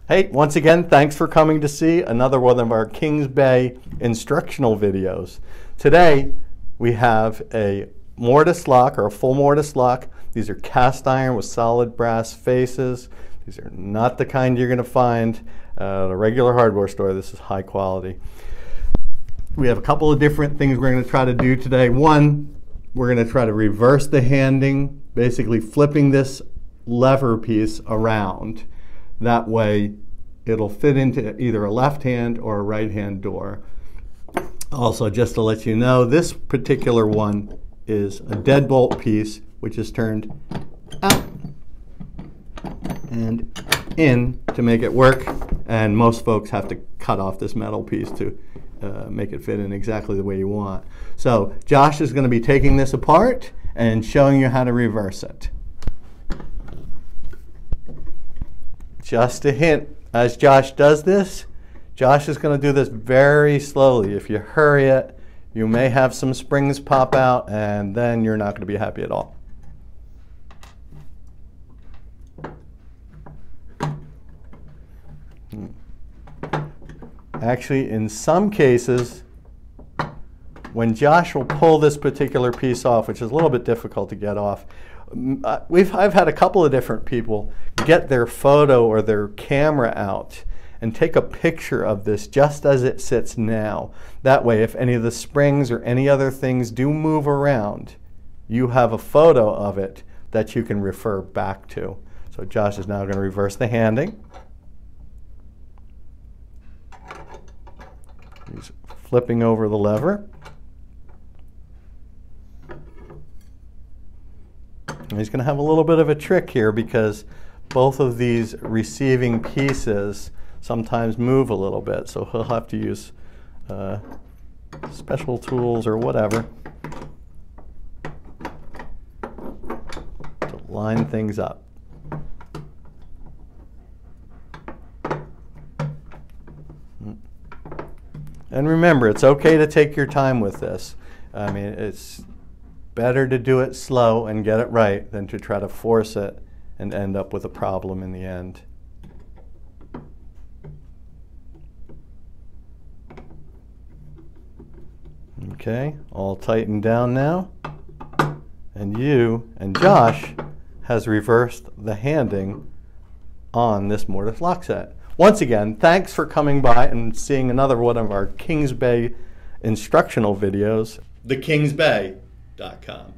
Hey, once again, thanks for coming to see another one of our Kings Bay instructional videos. Today, we have a mortise lock or a full mortise lock. These are cast iron with solid brass faces. These are not the kind you're going to find at a regular hardware store. This is high quality. We have a couple of different things we're going to try to do today. One, we're going to try to reverse the handing, basically flipping this lever piece around. That way it'll fit into either a left hand or a right hand door. Also, just to let you know, this particular one is a deadbolt piece which is turned out and in to make it work, and most folks have to cut off this metal piece to make it fit in exactly the way you want. So Josh is going to be taking this apart and showing you how to reverse it. Just a hint, as Josh does this, Josh is going to do this very slowly. If you hurry it, you may have some springs pop out, and then you're not going to be happy at all. Actually, in some cases, when Josh will pull this particular piece off, which is a little bit difficult to get off, I've had a couple of different people get their photo or their camera out and take a picture of this just as it sits now. That way, if any of the springs or any other things do move around, you have a photo of it that you can refer back to. So Josh is now going to reverse the handing. He's flipping over the lever. And he's going to have a little bit of a trick here because both of these receiving pieces sometimes move a little bit, so he'll have to use special tools or whatever to line things up. And remember, it's okay to take your time with this. I mean, it's better to do it slow and get it right than to try to force it and end up with a problem in the end. Okay, all tightened down now. And you and Josh has reversed the handing on this mortise lock set. Once again, thanks for coming by and seeing another one of our Kings Bay instructional videos. TheKingsBay.com.